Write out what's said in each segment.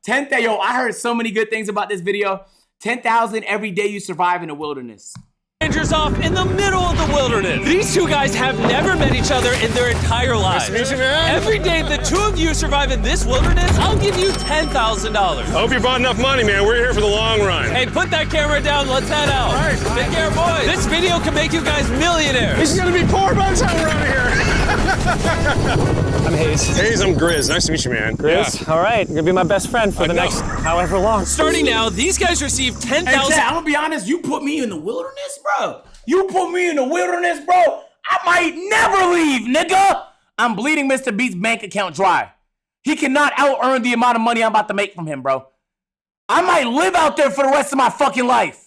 Yo, I heard so many good things about this video. 10,000 every day you survive in the wilderness. Rangers off in the middle of the wilderness. These two guys have never met each other in their entire lives. Nice to meet you, man. Every day the two of you survive in this wilderness, I'll give you $10,000. I hope you brought enough money, man. We're here for the long run. Hey, put that camera down. Let's head out. All right. Take care, boys. This video can make you guys millionaires. He's gonna be poor by the time we're out of here. I'm Hayes. Hayes, I'm Grizz. Nice to meet you, man. Grizz? Yeah. All right, you're gonna be my best friend for the next however long. Starting now, these guys receive $10,000. Hey, Chad, I'm gonna be honest, you put me in the wilderness, bro. You put me in the wilderness, bro. I might never leave, nigga. I'm bleeding Mr. Beast's bank account dry. He cannot out-earn the amount of money I'm about to make from him, bro. I might live out there for the rest of my fucking life.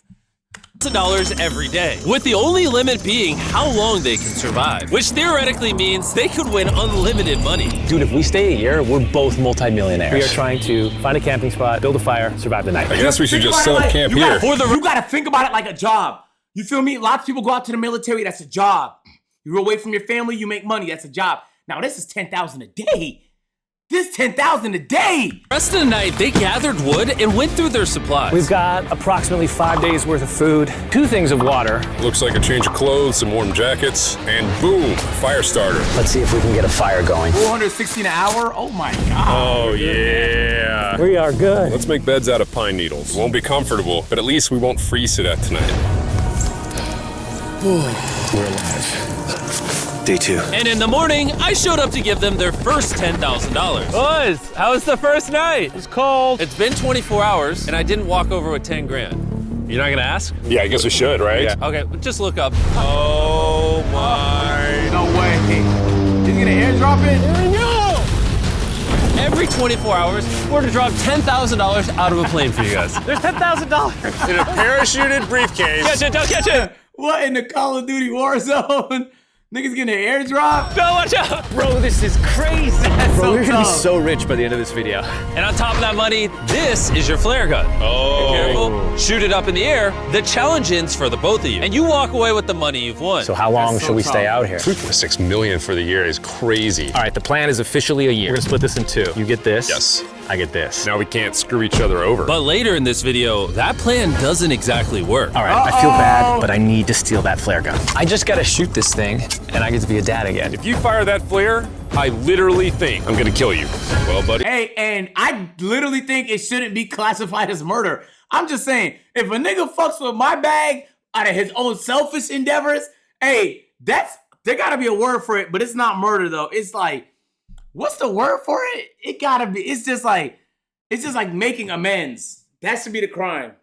$1,000 every day, with the only limit being how long they can survive, which theoretically means they could win unlimited money. Dude, if we stay a year, we're both multimillionaires. We are trying to find a camping spot, build a fire, survive the night. I guess we should Think just about set it up camp here. You gotta think about it like a job. You feel me? Lots of people go out to the military, that's a job. You're away from your family, you make money, that's a job. Now this is 10,000 a day. This 10,000 a day. The rest of the night, they gathered wood and went through their supplies. We've got approximately 5 days worth of food, 2 things of water. Looks like a change of clothes, some warm jackets, and boom, fire starter. Let's see if we can get a fire going. 416 an hour? Oh my God. Oh, yeah. We are good. Let's make beds out of pine needles. Won't be comfortable, but at least we won't freeze to death tonight. We're alive. Day 2. And in the morning, I showed up to give them their first $10,000. Boys, how was the first night? It's cold. It's been 24 hours, and I didn't walk over with 10 grand. You're not gonna ask? Yeah, I guess we should, right? Yeah. Okay, just look up. Oh my. No way. He's gonna airdrop it? Every 24 hours, we're gonna drop $10,000 out of a plane for you guys. There's $10,000. In a parachuted briefcase. Catch it, don't catch it! What in the Call of Duty Warzone? Niggas getting an airdrop? No, watch out! Bro, this is crazy. That's Bro, so we're gonna be tough. so rich by the end of this video. And on top of that money, this is your flare gun. Oh. Careful, shoot it up in the air. The challenge ends for the both of you. And you walk away with the money you've won. So how long That's so should we stay tough. out here? $3.6 million for the year is crazy. All right, the plan is officially a year. We're gonna split this in 2. You get this. Yes. I get this. Now we can't screw each other over. But later in this video, that plan doesn't exactly work. All right, I feel bad, but I need to steal that flare gun. I just gotta shoot this thing, and I get to be a dad again. If you fire that flare, I literally think I'm gonna kill you. Well, buddy. Hey, and I literally think it shouldn't be classified as murder. I'm just saying, if a nigga fucks with my bag out of his own selfish endeavors, hey, there gotta be a word for it, but it's not murder though. It's like, what's the word for it? It gotta be, it's just like making amends. That should be the crime.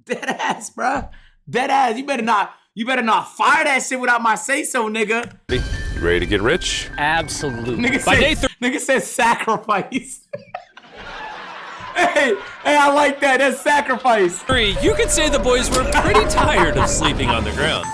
Dead ass, bruh. Dead ass. You better not fire that shit without my say so, nigga. You ready to get rich? Absolutely. Nigga said sacrifice. Hey, I like that. That's sacrifice. 3, you could say the boys were pretty tired of sleeping on the ground.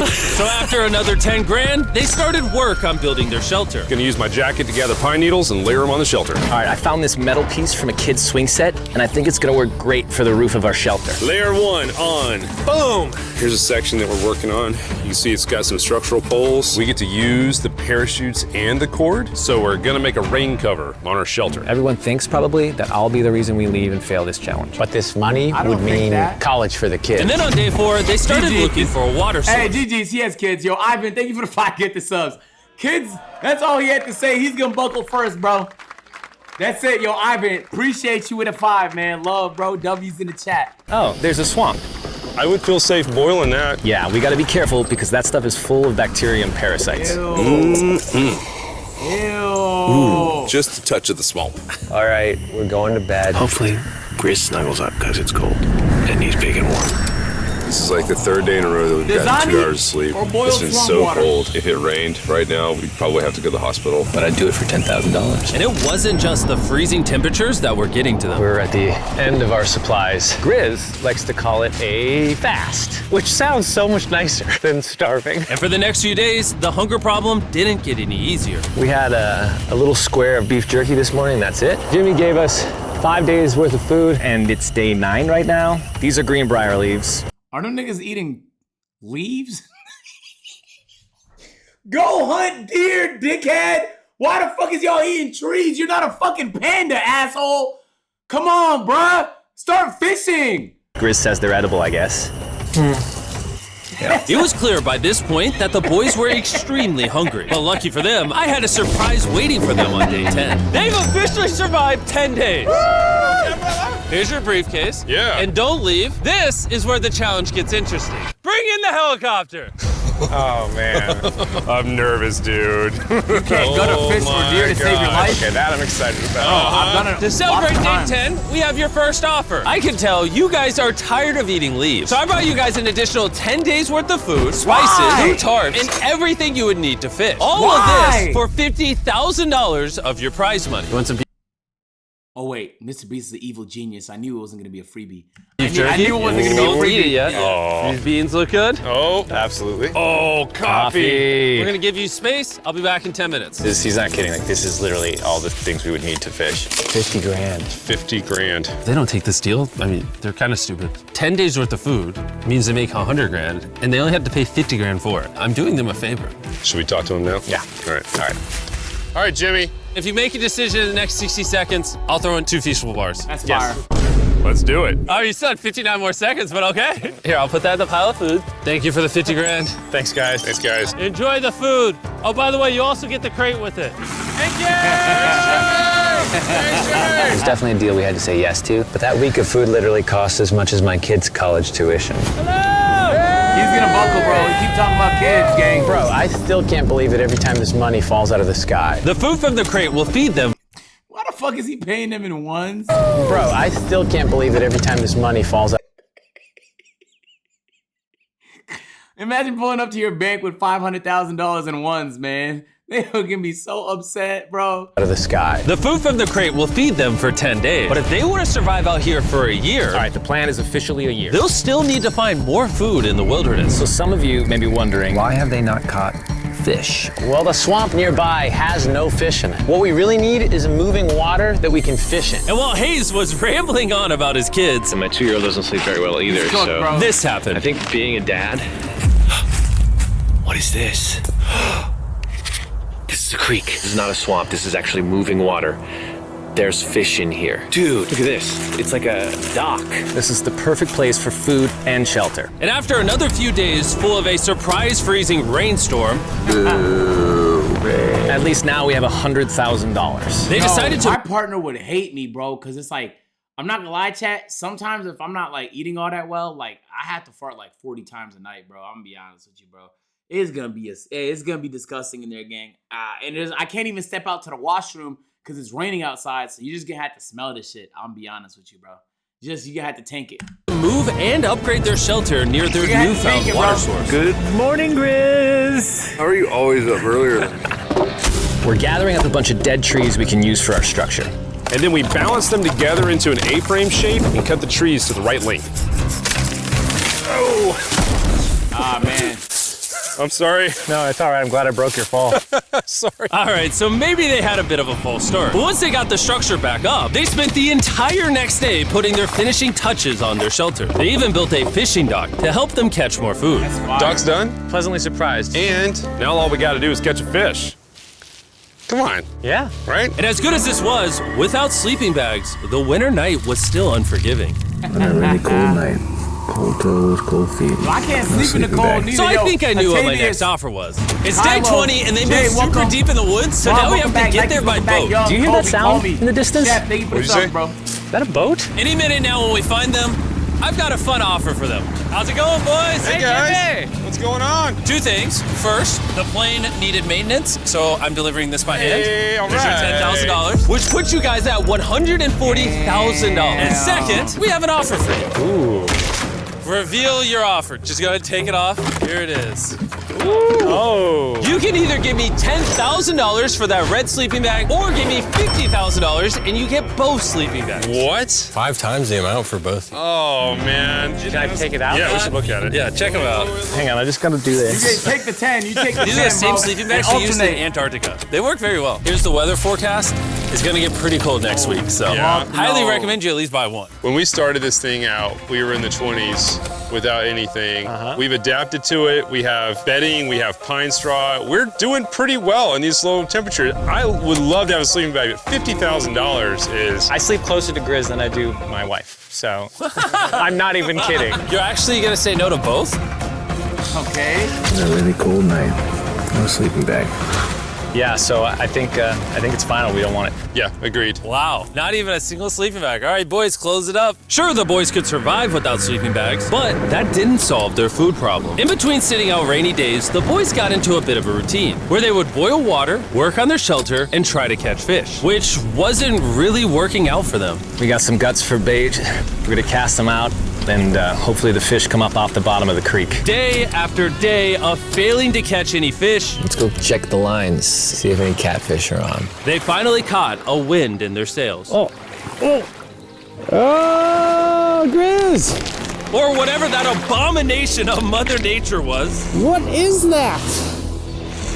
So after another 10 grand, they started work on building their shelter. Gonna use my jacket to gather pine needles and layer them on the shelter. All right, I found this metal piece from a kid's swing set, and I think it's gonna work great for the roof of our shelter. Layer 1 on. Boom! Here's a section that we're working on. You can see it's got some structural poles. We get to use the parachutes and the cord, so we're gonna make a rain cover on our shelter. Everyone thinks probably that I'll be the reason we leave and fail this challenge. But this money I don't would think mean that. college for the kids. And then on day 4, they started GG. looking for a water source. Hey, GG's, he has kids. Yo, Ivan, thank you for the 5 get the subs. Kids, that's all he had to say. He's gonna buckle first, bro. That's it, yo, Ivan. Appreciate you with a 5, man. Love, bro. W's in the chat. Oh, there's a swamp. I would feel safe boiling that. Yeah, we gotta be careful because that stuff is full of bacteria and parasites. Ew. Ew. Just a touch of the swamp. All right, we're going to bed. Hopefully, Grizz snuggles up because it's cold and he's big and warm. This is like the 3rd day in a row that we've gotten 2 hours of sleep. Or boiled It's been swamp so water. cold. If it rained right now, we'd probably have to go to the hospital. But I'd do it for $10,000. And it wasn't just the freezing temperatures that were getting to them. We're at the end of our supplies. Grizz likes to call it a fast, which sounds so much nicer than starving. And for the next few days, the hunger problem didn't get any easier. We had a little square of beef jerky this morning, that's it. Jimmy gave us 5 days worth of food, and it's day 9 right now. These are greenbrier leaves. Are them niggas eating leaves? Go hunt deer, dickhead. Why the fuck is y'all eating trees? You're not a fucking panda, asshole. Come on, bruh. Start fishing. Grizz says they're edible, I guess. It was clear by this point that the boys were extremely hungry. But lucky for them, I had a surprise waiting for them on day 10. They've officially survived 10 days. Here's your briefcase. Yeah. And don't leave. This is where the challenge gets interesting. Bring in the helicopter. Oh, man. I'm nervous, dude. You can't go to fish for deer to save your life. Okay, that I'm excited about. I've done it To celebrate lots of day times. 10, we have your first offer. I can tell you guys are tired of eating leaves. So I brought you guys an additional 10 days worth of food, spices, Why? 2 tarps, and everything you would need to fish. All Why? of this for $50,000 of your prize money. You want some Oh wait, Mr. Beast is an evil genius. I knew it wasn't gonna be a freebie. beef I knew it wasn't gonna be a Don't eat it freebie. yet. Oh. These beans look good. Oh, Absolutely. oh, coffee. We're gonna give you space. I'll be back in 10 minutes. He's not kidding. Like, this is literally all the things we would need to fish. 50 grand. 50 grand. If they don't take this deal, I mean, they're kind of stupid. 10 days worth of food means they make 100 grand, and they only have to pay 50 grand for it. I'm doing them a favor. Should we talk to him now? Yeah. All right. All right. All right, Jimmy. If you make a decision in the next 60 seconds, I'll throw in 2 feastable bars. That's Yes. fire. Let's do it. Oh, you said 59 more seconds, but okay. Here, I'll put that in the pile of food. Thank you for the 50 grand. Thanks, guys. Thanks, guys. Enjoy the food. Oh, by the way, you also get the crate with it. It's definitely a deal we had to say yes to, but that week of food literally cost as much as my kids' college tuition. He's gonna buckle, bro. We keep talking about kids, gang. Bro, I still can't believe it every time this money falls out of the sky. The food from the crate will feed them. Why the fuck is he paying them in ones? Bro, I still can't believe it every time this money falls out Imagine pulling up to your bank with $500,000 in ones, man. They are gonna be so upset, bro. of the sky. The food from the crate will feed them for 10 days. But if they want to survive out here for a year, All right, the plan is officially a year. they'll still need to find more food in the wilderness. So some of you may be wondering, Why have they not caught fish? Well, the swamp nearby has no fish in it. What we really need is a moving water that we can fish in. And while Hayes was rambling on about his kids, And my 2-year-old doesn't sleep very well either, Cook, so. bro. this happened. I think being a dad. What is this? This is a creek. This is not a swamp. This is actually moving water. There's fish in here. Dude, look at this. It's like a dock. this is the perfect place for food and shelter. And after another few days full of a surprise freezing rainstorm, At least now we have $100,000. they decided My to partner would hate me, bro, because it's like, I'm not gonna lie, chat. Sometimes if I'm not like eating all that well, like I have to fart like 40 times a night, bro. I'm gonna be honest with you, bro. It's gonna be disgusting in there, gang. And I can't even step out to the washroom because it's raining outside. So you just gonna have to smell this shit. I'm gonna be honest with you, bro. You gonna have to tank it. move and upgrade their shelter near their You had to newfound take it, water bro. source. Good morning, Grizz. How are you always up earlier? We're gathering up a bunch of dead trees we can use for our structure. And then we balance them together into an A-frame shape and cut the trees to the right length. Ah, man. I'm sorry. No, it's all right. I'm glad I broke your fall. Sorry. All right, so maybe they had a bit of a false start. But once they got the structure back up, they spent the entire next day putting their finishing touches on their shelter. They even built a fishing dock to help them catch more food. That's fire. Dock's done, Pleasantly surprised. and now all we gotta do is catch a fish. Come on, Yeah. right? And as good as this was, without sleeping bags, the winter night was still unforgiving. On a really cold night. Cold toes, cold feet. I can't sleep in the sleeping cold bag. neither. So I Yo, think I knew what my Octavius, next offer was. It's day Kylo, 20 and they Jay, moved super welcome. deep in the woods, so Mom, now we welcome have to back. get Thank there you by for the back, boat. yo. Do you hear that Kobe, sound Kobe. in the distance? Chef, thank you for the What'd you sub, bro. Is that a boat? Any minute now when we find them, I've got a fun offer for them. How's it going, boys? Hey guys, what's going on? Two things. First, the plane needed maintenance, so I'm delivering this by hand. Hey, all There's your right. $10,000, which puts you guys at $140,000. And second, we have an offer for you. Ooh. Reveal your offer. Just go ahead and take it off. Here it is. Oh. You can either give me $10,000 for that red sleeping bag, or give me $50,000 and you get both sleeping bags. What? 5 times the amount for both. Oh man. Can I take it out? Yeah, we should look at it. Yeah, check them out. Hang on, I just gotta do this. Take the 10. You take the 10. These are the same bro, sleeping and bags they use in alternate. Antarctica. They work very well. Here's the weather forecast. It's gonna get pretty cold next week, so Yeah. highly No. recommend you at least buy one. When we started this thing out, we were in the 20s without anything. We've adapted to it. We have bedding, we have pine straw. We're doing pretty well in these low temperatures. I would love to have a sleeping bag, but $50,000 is... I sleep closer to Grizz than I do my wife, so I'm not even kidding. You're actually gonna say no to both? Okay. It's a really cold night. No sleeping bag. Yeah, so I think it's final. We don't want it. Yeah, agreed. Wow, not even a single sleeping bag. All right, boys, close it up. Sure, the boys could survive without sleeping bags, but that didn't solve their food problem. In between sitting out rainy days, the boys got into a bit of a routine where they would boil water, work on their shelter, and try to catch fish, which wasn't really working out for them. We got some guts for bait. We're gonna cast them out, and hopefully the fish come up off the bottom of the creek. Day after day of failing to catch any fish, Let's go check the lines, see if any catfish are on. they finally caught a wind in their sails. Oh, Grizz! Or whatever that abomination of Mother Nature was. What is that?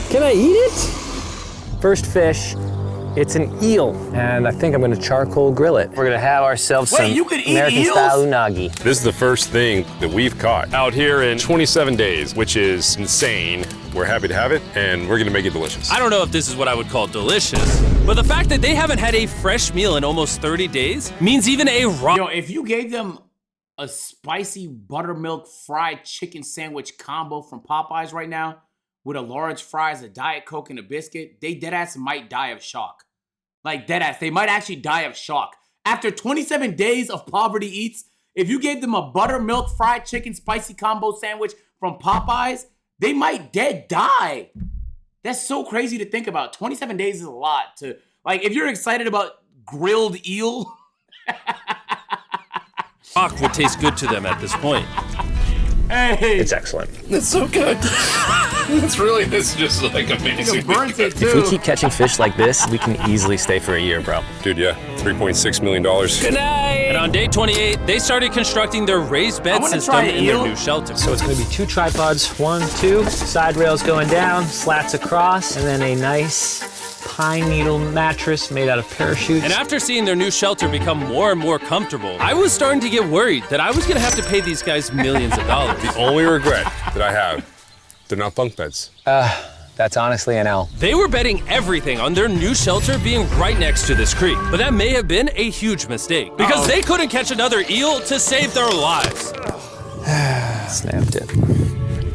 Can I eat it? First fish. It's an eel, and I think I'm gonna charcoal grill it. We're gonna have ourselves Wait, some you could eat American-style unagi. This is the first thing that we've caught out here in 27 days, which is insane. We're happy to have it, and we're gonna make it delicious. I don't know if this is what I would call delicious, but the fact that they haven't had a fresh meal in almost 30 days means even a raw Yo, if you gave them a spicy buttermilk fried chicken sandwich combo from Popeyes right now with a large fries, a Diet Coke, and a biscuit, they deadass might die of shock. Like deadass, they might actually die of shock. After 27 days of poverty eats, if you gave them a buttermilk fried chicken spicy combo sandwich from Popeyes, they might die. That's so crazy to think about. 27 days is a lot to, like, if you're excited about grilled eel. rock would taste good to them at this point. Hey, It's excellent. It's so good. It's just like amazing. it burns it If we too. keep catching fish like this, we can easily stay for a year, bro. Dude, yeah, $3.6 million. Good night! And on day 28, they started constructing their raised bed wanna system try in their eel. new shelter. So it's gonna be 2 tripods, 1, 2, side rails going down, slats across, and then a nice pine needle mattress made out of parachutes. And after seeing their new shelter become more and more comfortable, I was starting to get worried that I was gonna have to pay these guys millions of dollars. The only regret that I have, they're not bunk beds. That's honestly an L. They were betting everything on their new shelter being right next to this creek, but that may have been a huge mistake because they couldn't catch another eel to save their lives. Snapped it.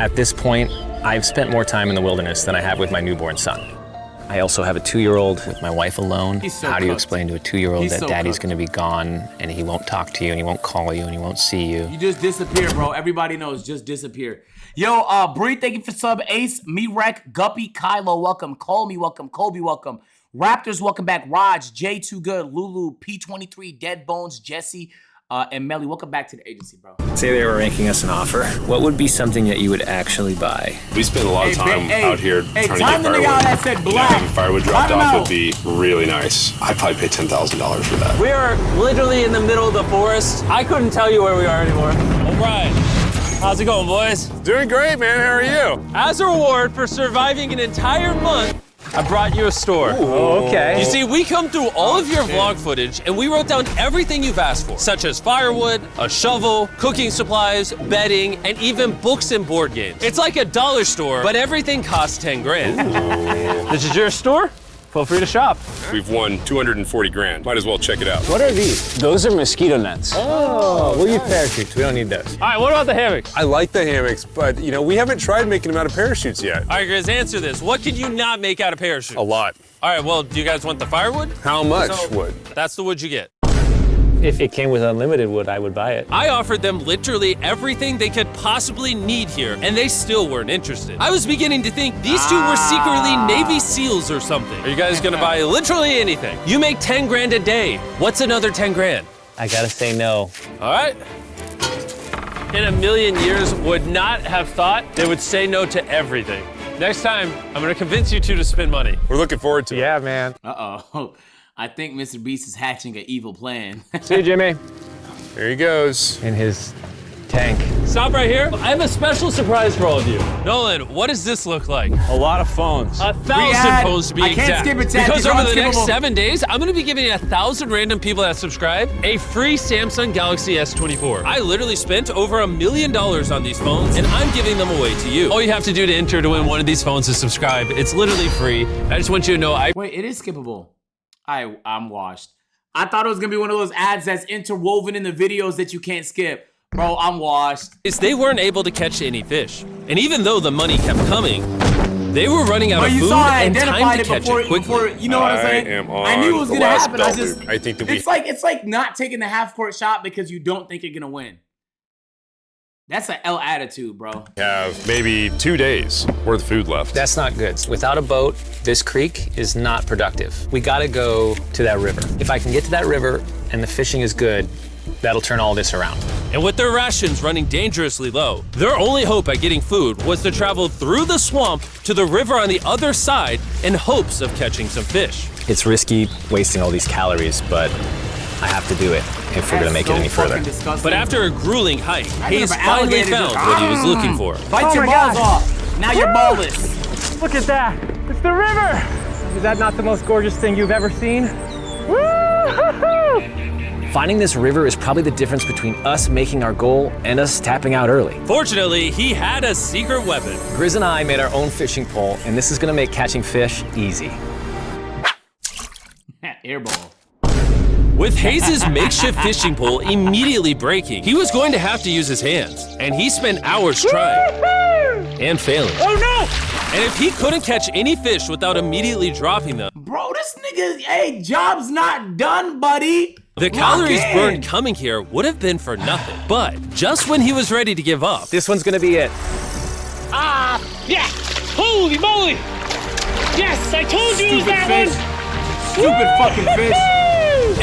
At this point, I've spent more time in the wilderness than I have with my newborn son. I also have a 2-year-old with my wife alone. He's so How do you cooked. explain to a 2-year-old He's that so daddy's cooked. gonna be gone and he won't talk to you and he won't call you and he won't see you? You just disappear, bro. Everybody knows, just disappear. Yo, Bree, thank you for sub. Ace, Me-Rec, Guppy, Kylo, welcome. Call me, welcome. Kobe, welcome. Raptors, welcome back. Raj, J Too Good, Lulu, P23, Dead Bones, Jesse, and Melly, welcome back to the agency, bro. Say they were making us an offer. What would be something that you would actually buy? We spend a lot of Hey, time hey, out here hey, trying time to the get nigga firewood. out that said black. Having firewood dropped Time off out. would be really nice. I'd probably pay $10,000 for that. We are literally in the middle of the forest. I couldn't tell you where we are anymore. All right. How's it going, boys? Doing great, man. How are you? As a reward for surviving an entire month, I brought you a store. Okay. You see, we come through all of your vlog footage and we wrote down everything you've asked for, such as firewood, a shovel, cooking supplies, bedding, and even books and board games. It's like a dollar store, but everything costs 10 grand. This is your store? Feel free to shop. We've won 240 grand. Might as well check it out. What are these? Those are mosquito nets. Oh, we'll use parachutes. We don't need those. All right, what about the hammocks? I like the hammocks, but you know, we haven't tried making them out of parachutes yet. All right, Grizz, answer this. What could you not make out of parachutes? A lot. All right, well, do you guys want the firewood? How much So- wood? That's the wood you get. If it came with unlimited wood, I would buy it. I offered them literally everything they could possibly need here, and they still weren't interested. I was beginning to think these two were secretly Navy SEALs or something. Are you guys gonna buy literally anything? You make 10 grand a day. What's another 10 grand? I gotta say no. All right. In a million years, would not have thought they would say no to everything. Next time, I'm gonna convince you two to spend money. We're looking forward to it. Yeah, man. Uh-oh. I think Mr. Beast is hatching an evil plan. See you, Jimmy. There he goes. In his Tank. Stop right here. I have a special surprise for all of you. Nolan, what does this look like? A lot of phones. 1,000 phones to be I can't exact. skip it, Chad. Because These are over the next unskippable. 7 days, I'm gonna be giving 1,000 random people that subscribe a free Samsung Galaxy S24. I literally spent over $1 million on these phones, and I'm giving them away to you. All you have to do to enter to win one of these phones is subscribe. It's literally free. I just want you to know Wait, it is skippable. I'm washed. I thought it was gonna be one of those ads that's interwoven in the videos that you can't skip. Bro, I'm washed. they weren't able to catch any fish. And even though the money kept coming, they were running out of you food saw I and time identified to it catch before, it quickly. before, you know what I'm saying? am on I knew it was the gonna last happen. I bell just, loop. I think that it's like not taking the half court shot because you don't think you're gonna win. That's an L attitude, bro. have maybe 2 days worth of food left. That's not good. Without a boat, this creek is not productive. We gotta go to that river. If I can get to that river and the fishing is good, that'll turn all this around. And with their rations running dangerously low, their only hope at getting food was to travel through the swamp to the river on the other side in hopes of catching some fish. It's risky wasting all these calories, but I have to do it if we're gonna make it any further. But after a grueling hike, Hayes remember finally alligators found just- what he was looking for. Bite your balls off. Now you're ballless. Look at that. It's the river. Is that not the most gorgeous thing you've ever seen? Woo-hoo-hoo! Finding this river is probably the difference between us making our goal and us tapping out early. Fortunately, he had a secret weapon. Grizz and I made our own fishing pole, and this is gonna make catching fish easy. Airball. With Hayes' makeshift fishing pole immediately breaking, he was going to have to use his hands, and he spent hours trying and failing. Oh no! And if he couldn't catch any fish without immediately dropping them, Bro, this nigga, hey, job's not done, buddy. the calories burned coming here would have been for nothing. But just when he was ready to give up, This one's gonna be it. Yeah! Holy moly! Yes, I told you it was Stupid that fish. one! Stupid fucking fish.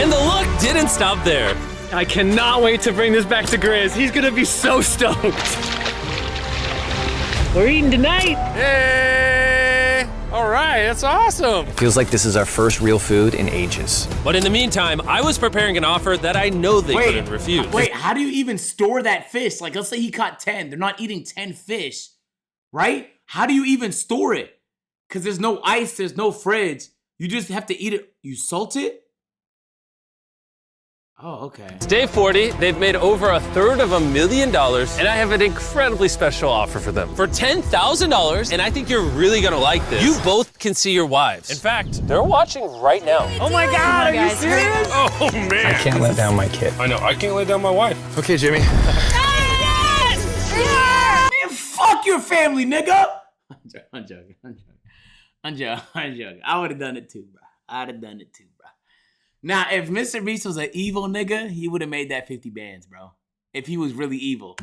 and the luck didn't stop there. I cannot wait to bring this back to Grizz. He's gonna be so stoked. We're eating tonight. Hey! All right, that's awesome. Feels like this is our first real food in ages. But in the meantime, I was preparing an offer that I know they couldn't refuse. Wait, how do you even store that fish? Like, let's say he caught 10. They're not eating 10 fish, right? How do you even store it? Because there's no ice, there's no fridge. You just have to eat it. You salt it? Oh, okay. It's day 40, they've made over $250,000, and I have an incredibly special offer for them. For $10,000, and I think you're really gonna like this, you both can see your wives. In fact, they're watching right now. Oh my God, are you serious? Oh man. I can't let down my kid. I know, I can't lay down my wife. Okay, Jimmy. Man, fuck your family, nigga. I'm joking. I would have done it too, bro. Now, if Mr. Reese was an evil nigga, he would have made that 50 bands, bro. If he was really evil.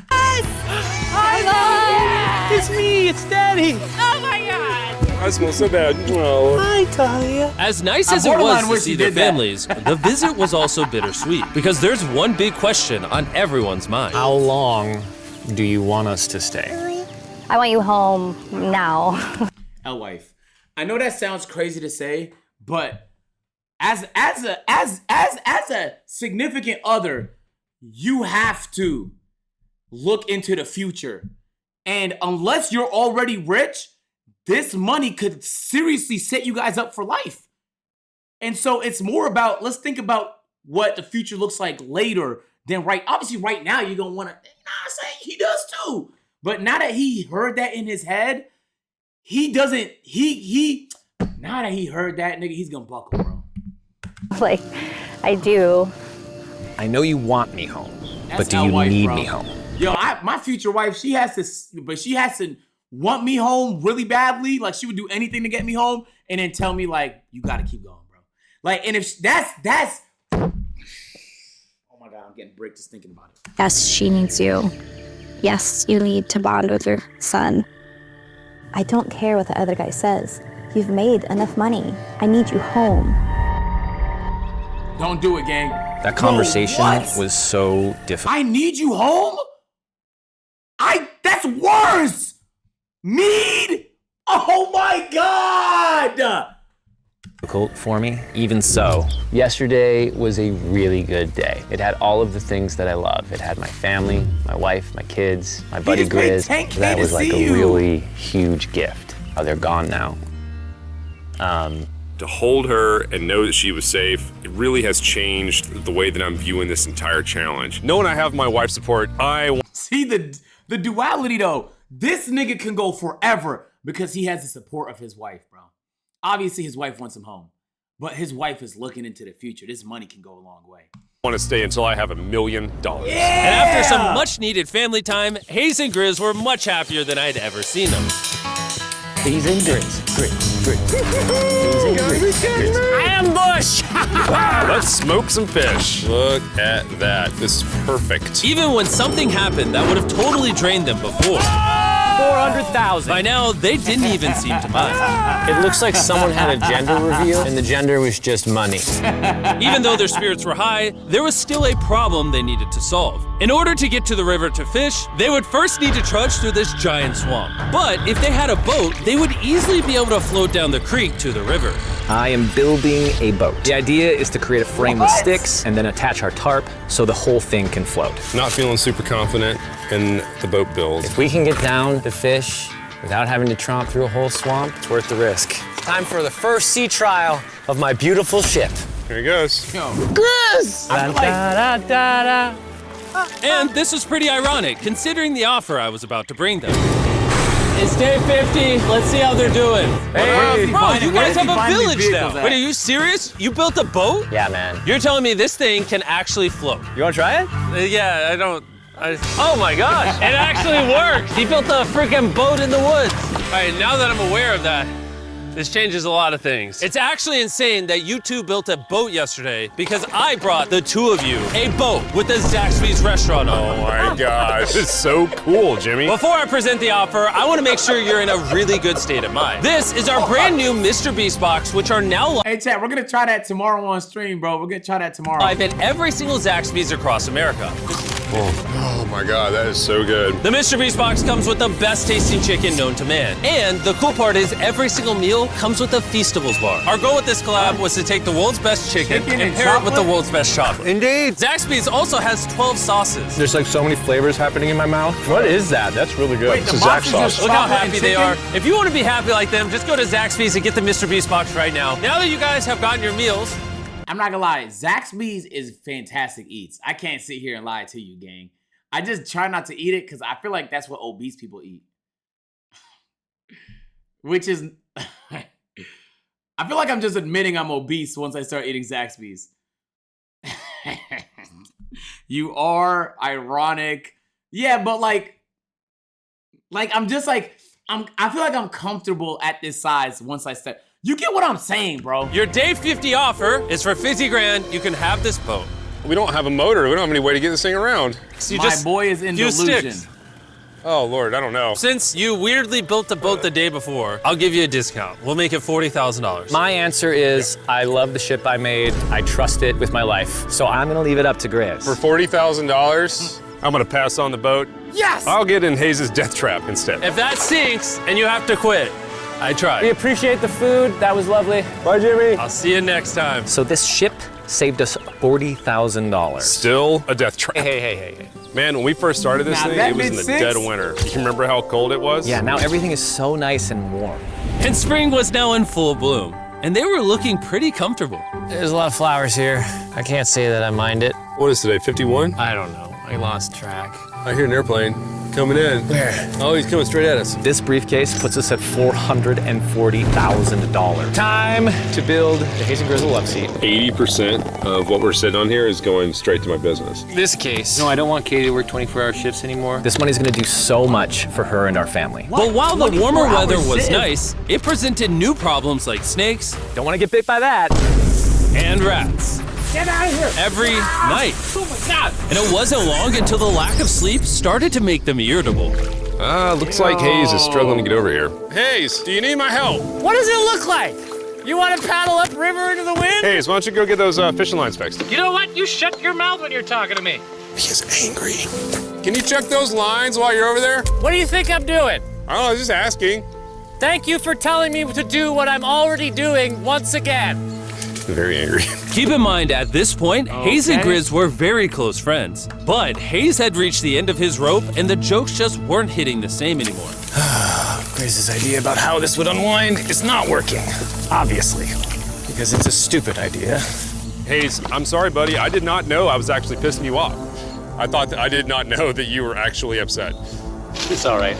It's me, it's Daddy. I smell so bad. Oh. Hi, Talia. As nice I as it was borderline to wish see you their did that. families, the visit was also bittersweet. Because there's one big question on everyone's mind. How long do you want us to stay? I want you home now. Wife. I know that sounds crazy to say, but as a significant other, you have to look into the future. And unless you're already rich, this money could seriously set you guys up for life. And so it's more about, let's think about what the future looks like later than obviously right now you're gonna wanna, you know what I'm saying? He does too. But now that he heard that in his head, now that he heard that, nigga, he's gonna buckle, bro. Like, I do. I know you want me home, That's but do our you wife, need bro. me home? Yo, my future wife, she has to want me home really badly. Like, she would do anything to get me home and then tell me, like, you gotta keep going, bro. Like, and if that's oh my God, I'm getting bricked just thinking about it. Yes, she needs you. Yes, you need to bond with your son. I don't care what the other guy says. You've made enough money. I need you home. Don't do it, gang. That conversation what? was so difficult. I need you home? That's worse! Mead? Oh my God! difficult for me. Even so, yesterday was a really good day. It had all of the things that I love. It had my family, my wife, my kids, my buddy Grizz. That was like a really huge gift. Oh, they're gone now. To hold her and know that she was safe, it really has changed the way that I'm viewing this entire challenge. Knowing I have my wife's support, See the duality though. This nigga can go forever because he has the support of his wife, bro. Obviously his wife wants him home, but his wife is looking into the future. This money can go a long way. want to stay until I have $1 million. Yeah! And after some much needed family time, Hayes and Grizz were much happier than I'd ever seen them. Hayes and Grizz. Hayes and Grizz. Ambush! Let's smoke some fish. Look at that. This is perfect. Even when something happened that would have totally drained them before, 400,000. by now they didn't even seem to mind. It looks like someone had a gender reveal, and the gender was just money. Even though their spirits were high, there was still a problem they needed to solve. In order to get to the river to fish, they would first need to trudge through this giant swamp. But if they had a boat, they would easily be able to float down the creek to the river. I am building a boat. The idea is to create a frame with sticks and then attach our tarp so the whole thing can float. Not feeling super confident in the boat build. If we can get down to fish without having to tromp through a whole swamp, it's worth the risk. Time for the first sea trial of my beautiful ship. Here he goes. Grizz! And this was pretty ironic, considering the offer I was about to bring them. It's day 50. Let's see how they're doing. Hey, bro, you guys have a village now. Wait, are you serious? You built a boat? Yeah, man. You're telling me this thing can actually float? You wanna try it? Yeah, I don't. Oh my gosh, it actually works. He built a freaking boat in the woods. All right, now that I'm aware of that, this changes a lot of things. It's actually insane that you two built a boat yesterday because I brought the two of you a boat with the Zaxby's restaurant on. Oh my gosh, it's so cool, Jimmy. Before I present the offer, I want to make sure you're in a really good state of mind. This is our brand new Mr. Beast box, which are now Hey, chat, we're gonna try that tomorrow on stream, bro. We're gonna try that tomorrow. live at every single Zaxby's across America. Oh my God, that is so good. The Mr. Beast box comes with the best tasting chicken known to man. And the cool part is every single meal comes with a Feastables bar. Our goal with this collab was to take the world's best chicken and pair it with the world's best chocolate. Indeed. Zaxby's also has 12 sauces. There's like so many flavors happening in my mouth. What is that? That's really good. Wait, It's the a box Zax is sauce. just Look how chocolate and happy they chicken? are. If you want to be happy like them, just go to Zaxby's and get the Mr. Beast box right now. Now that you guys have gotten your meals, I'm not gonna lie, Zaxby's is fantastic eats. I can't sit here and lie to you, gang. I just try not to eat it because I feel like that's what obese people eat. Which is, I feel like I'm just admitting I'm obese once I start eating Zaxby's. You are ironic. Yeah, but like I'm just like, I feel like I'm comfortable at this size once I start. You get what I'm saying, bro. your day 50 offer is for 50 grand. You can have this boat. We don't have a motor. We don't have any way to get this thing around. So you My just boy is in use delusion. sticks. Oh Lord, I don't know. Since you weirdly built the boat the day before, I'll give you a discount. We'll make it $40,000. My answer is I love the ship I made. I trust it with my life. So I'm gonna leave it up to Grizz. For $40,000, I'm gonna pass on the boat. Yes! I'll get in Hayes' death trap instead. If that sinks and you have to quit, I We tried. appreciate the food. That was lovely. Bye, Jimmy. I'll see you next time. So this ship saved us $40,000. Still a death trap. Hey. Man, when we first started this Now thing, that it was in the made sense. dead of winter. You remember how cold it was? Yeah, now everything is so nice and warm. And spring was now in full bloom, and they were looking pretty comfortable. There's a lot of flowers here. I can't say that I mind it. What is today, 51? I don't know. I lost track. I hear an airplane coming in. Where? Oh, he's coming straight at us. This briefcase puts us at $440,000. Time to build the Hayes and Grizzle love seat. 80% of what we're sitting on here is going straight to my business. This case. No, I don't want Katie to work 24-hour shifts anymore. This money's gonna do so much for her and our family. But while the warmer 24 weather hours was sitting. nice, it presented new problems like snakes Don't wanna get bit by that. and rats. Get out of here! Every night. Oh my God! And it wasn't long until the lack of sleep started to make them irritable. Looks like Hayes is struggling to get over here. Hayes, do you need my help? What does it look like? You want to paddle upriver into the wind? Hayes, why don't you go get those fishing lines fixed? You know what? You shut your mouth when you're talking to me. He is angry. Can you check those lines while you're over there? What do you think I'm doing? I don't know, just asking. Thank you for telling me to do what I'm already doing once again. Very angry. Keep in mind, at this point, Hayes and Grizz were very close friends. But Hayes had reached the end of his rope, and the jokes just weren't hitting the same anymore. Grizz's idea about how this would unwind is not working, obviously, because it's a stupid idea. Hayes, I'm sorry, buddy. I did not know I was actually pissing you off. I did not know that you were actually upset. It's all right.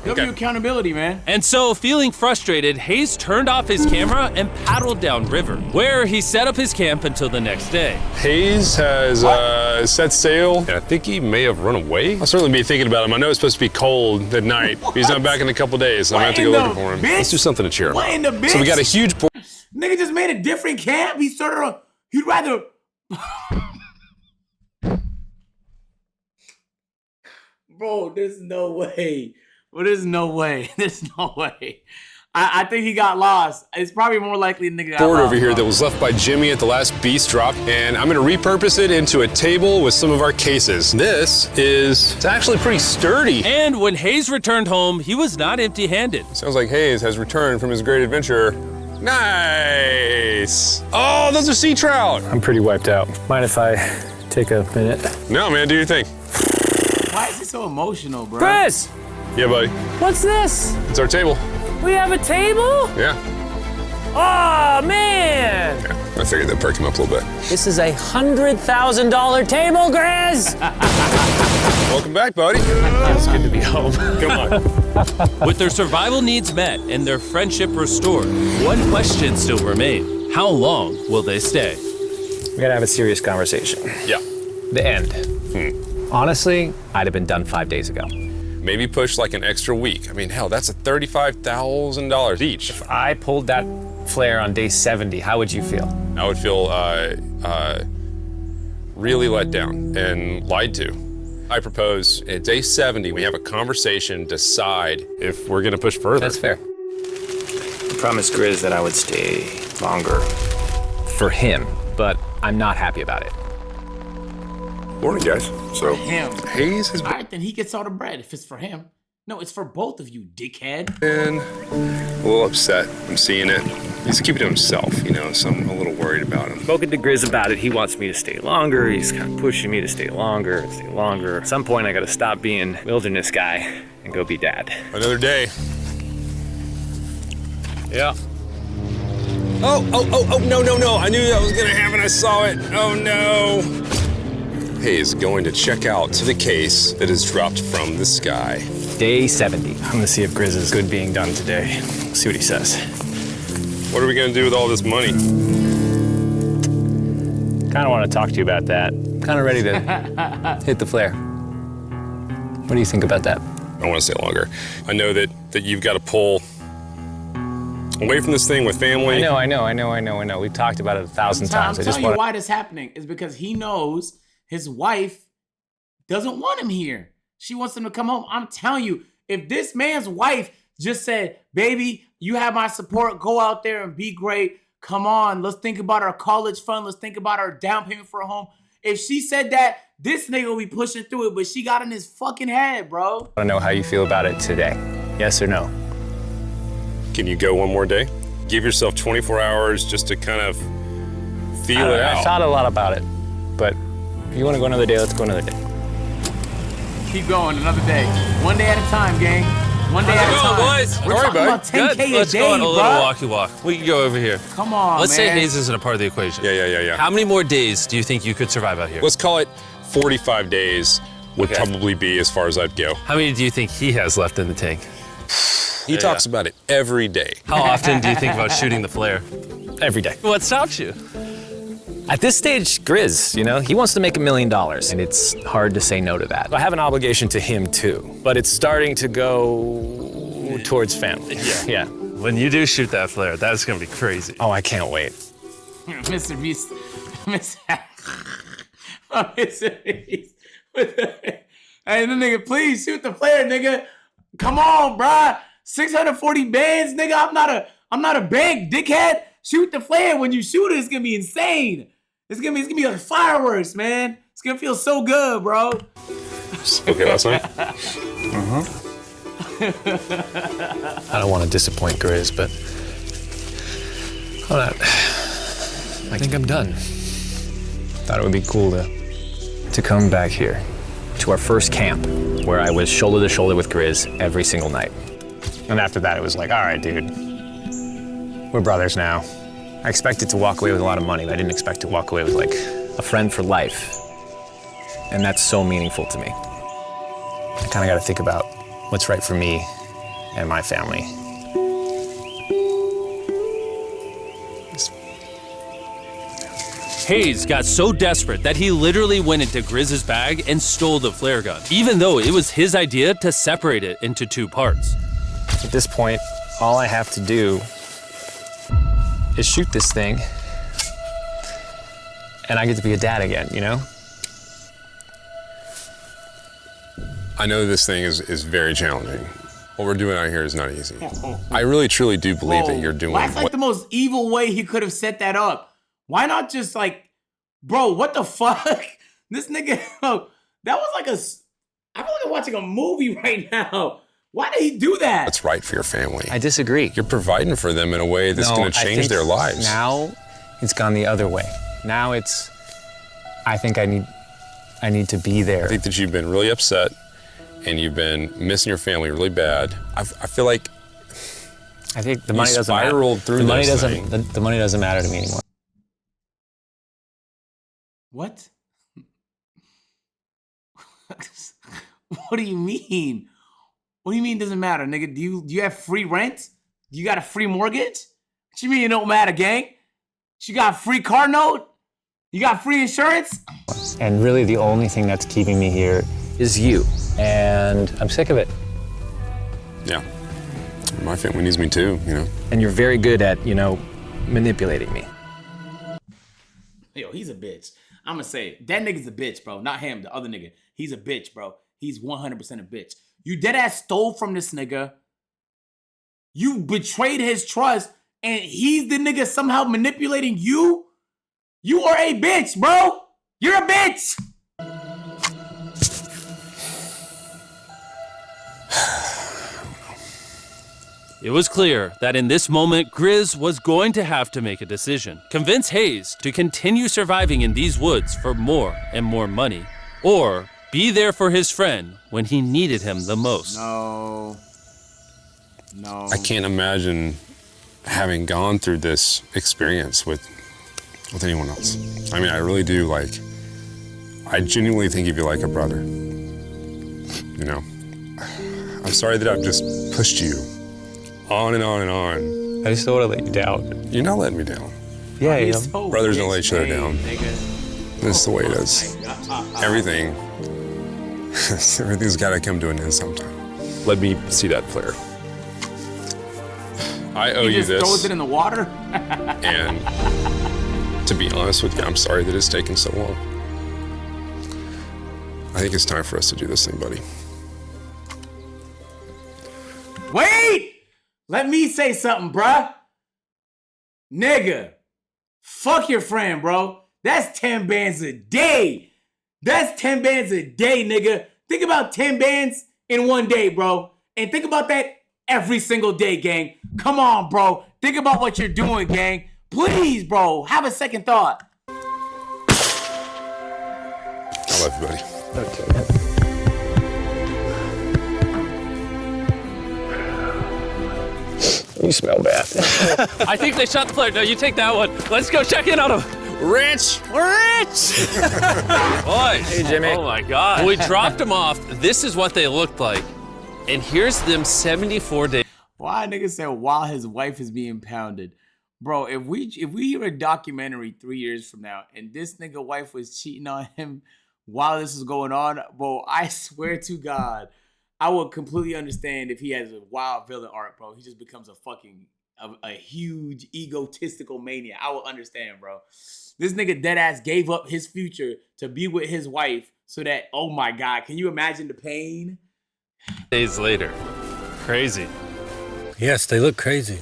Give you accountability, man. And so, feeling frustrated, Hayes turned off his camera and paddled downriver, where he set up his camp until the next day. Hayes has set sail. I think he may have run away. I'll certainly be thinking about him. I know it's supposed to be cold at night. He's not back in a couple days, so I'm gonna have to go looking for him. Let's do something to cheer him up. So we got a huge nigga just made a different camp. He started on. He'd rather. Bro, there's no way. Well, there's no way. There's no way. I think he got lost. It's probably more likely the nigga got board lost. over here that was left by Jimmy at the last beast drop, and I'm gonna repurpose it into a table with some of our cases. It's actually pretty sturdy. And when Hayes returned home, he was not empty-handed. Sounds like Hayes has returned from his great adventure. Nice. Oh, those are sea trout. I'm pretty wiped out. Mind if I take a minute? No, man, do your thing. Why is he so emotional, bro? Chris! Yeah, buddy. What's this? It's our table. We have a table? Yeah. Oh, man! Yeah, I figured that perked him up a little bit. This is a $100,000 table, Grizz! Welcome back, buddy. It's good to be home. Come on. With their survival needs met and their friendship restored, one question still remained. How long will they stay? We gotta have a serious conversation. Yeah. The end. Honestly, I'd have been done 5 days ago. Maybe push like an extra week. I mean, hell, that's $35,000 each. If I pulled that flare on day 70, how would you feel? I would feel really let down and lied to. I propose at day 70, we have a conversation, decide if we're gonna push further. That's fair. I promised Grizz that I would stay longer. For him, but I'm not happy about it. Morning, guys. So, Him. Hayes has All right, then he gets all the bread if it's for him. No, it's for both of you, dickhead. been a little upset. I'm seeing it. He's keeping it to himself, so I'm a little worried about him. Spoken to Grizz about it. He wants me to stay longer. He's kind of pushing me to stay longer. At some point, I gotta stop being wilderness guy and go be dad. Another day. Yeah. Oh, no. I knew that was gonna happen. I saw it. Oh, no. Hayes going to check out to the case that is dropped from the sky. Day 70. I'm gonna see if Grizz is good being done today. See what he says. What are we gonna do with all this money? Kinda wanna talk to you about that. Kinda ready to hit the flare. What do you think about that? I wanna stay longer. I know that you've got to pull away from this thing with family. I know. We've talked about it 1,000 times. I'm telling you why this is happening is because he knows his wife doesn't want him here. She wants him to come home. I'm telling you, if this man's wife just said, baby, you have my support, go out there and be great. Come on, let's think about our college fund. Let's think about our down payment for a home. If she said that, this nigga will be pushing through it, but she got in his fucking head, bro. I want to know how you feel about it today. Yes or no? Can you go one more day? Give yourself 24 hours just to kind of feel it out. I thought a lot about it, but if you want to go another day, let's go another day. Keep going, another day. One day at a time, gang. One day at a time. Boys. We're talking about 10K Let's a day, go on a little bro. walkie walk. We can go over here. Come on, Let's say man. Hayes isn't a part of the equation. Yeah. How many more days do you think you could survive out here? Let's call it 45 days would probably be as far as I'd go. How many do you think he has left in the tank? He talks about it every day. How often do you think about shooting the flare? Every day. What stops you? At this stage, Grizz, he wants to make $1 million, and it's hard to say no to that. I have an obligation to him too, but it's starting to go towards family. Yeah. When you do shoot that flare, that's gonna be crazy. Oh, I can't wait. Mr. Beast. Mr. Beast. Hey, the nigga, please shoot the flare, nigga. Come on, bruh. 640 bands, nigga. I'm not a bank, dickhead. Shoot the flare. When you shoot it, it's gonna be insane. It's gonna be like fireworks, man. It's gonna feel so good, bro. Okay, last night? I don't want to disappoint Grizz, but hold on. I think I'm done. Thought it would be cool to come back here to our first camp where I was shoulder to shoulder with Grizz every single night. And after that, it was like, all right, dude, we're brothers now. I expected to walk away with a lot of money, but I didn't expect to walk away with like a friend for life. And that's so meaningful to me. I kind of got to think about what's right for me and my family. Hayes got so desperate that he literally went into Grizz's bag and stole the flare gun, even though it was his idea to separate it into 2 parts. At this point, all I have to do is shoot this thing, and I get to be a dad again, you know? I know this thing is very challenging. What we're doing out here is not easy. I really, truly do believe that you're doing That's like the most evil way he could have set that up. Why not just like, bro, what the fuck? This nigga, that was like I feel like I'm watching a movie right now. Why did he do that? That's right for your family. I disagree. You're providing for them in a way that's going to change their lives. Now it's gone the other way. Now it's, I think I need to be there. I think that you've been really upset and you've been missing your family really bad. I feel like I think the money doesn't matter. Spiraled through the money this doesn't. thing. The money doesn't matter to me anymore. What? What do you mean? What do you mean it doesn't matter, nigga? Do you have free rent? You got a free mortgage? What you mean it don't matter, gang? You got a free car note? You got free insurance? And really the only thing that's keeping me here is you. And I'm sick of it. Yeah. My family needs me too, you know? And you're very good at, manipulating me. Yo, he's a bitch. I'm gonna say it. That nigga's a bitch, bro. Not him, the other nigga. He's a bitch, bro. He's 100% a bitch. You deadass stole from this nigga. You betrayed his trust, and he's the nigga somehow manipulating you? You are a bitch, bro. You're a bitch. It was clear that in this moment, Grizz was going to have to make a decision. Convince Hayes to continue surviving in these woods for more and more money, or be there for his friend when he needed him the most. No. I can't imagine having gone through this experience with anyone else. I mean, I really do, I genuinely think of you like a brother. You know? I'm sorry that I've just pushed you on and on and on. I just don't want to let you down. You're not letting me down. Yeah, you know. So Brothers don't bitch let each other made, down. nigga. This is the way it is. Everything's got to come to an end sometime. Let me see that flare. I owe He you just this. throws it in the water? And to be honest with you, I'm sorry that it's taken so long. I think it's time for us to do this thing, buddy. Wait! Let me say something, bruh. Nigga, fuck your friend, bro. That's 10 bands a day. That's 10 bands a day, nigga. Think about 10 bands in one day, bro. And think about that every single day, gang. Come on, bro. Think about what you're doing, gang. Please, bro. Have a second thought. I love you, buddy. Okay. You smell bad. I think they shot the flare. No, you take that one. Let's go check in on him. Rich! We're rich! Boys. Hey, Jimmy. Oh my God. When we dropped them off, this is what they looked like. And here's them 74 days. Why nigga said while his wife is being pounded? Bro, if we hear a documentary 3 years from now and this nigga wife was cheating on him while this is going on, bro, I swear to God, I would completely understand if he has a wild villain arc, bro. He just becomes a huge egotistical maniac. I would understand, bro. This nigga deadass gave up his future to be with his wife so that, oh my God, can you imagine the pain? Days later. Crazy. Yes, they look crazy.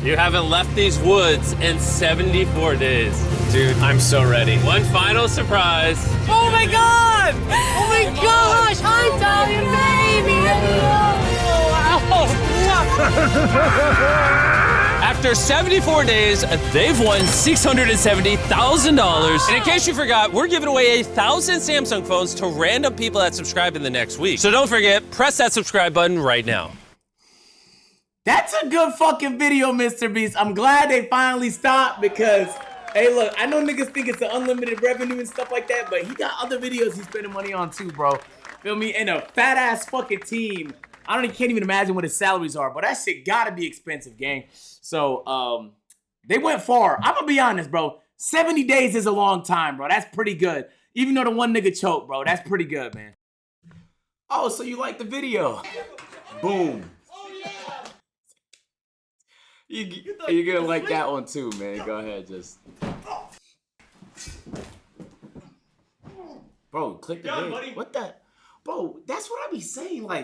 You haven't left these woods in 74 days. Dude, I'm so ready. One final surprise. Oh my God! Oh my gosh! Hi, Italian baby! After 74 days, they've won $670,000. And in case you forgot, we're giving away 1,000 Samsung phones to random people that subscribe in the next week. So don't forget, press that subscribe button right now. That's a good fucking video, Mr. Beast. I'm glad they finally stopped because, hey, look, I know niggas think it's an unlimited revenue and stuff like that, but he got other videos he's spending money on too, bro. Feel me? And a fat ass fucking team. Can't even imagine what his salaries are, but that shit gotta be expensive, gang. So, they went far. I'm gonna be honest, bro. 70 days is a long time, bro. That's pretty good. Even though the one nigga choked, bro. That's pretty good, man. Oh, so you like the video? Boom. You're gonna like that one too, man. Go ahead, just. Bro, click the video. What the? Bro, that's what I be saying. Like,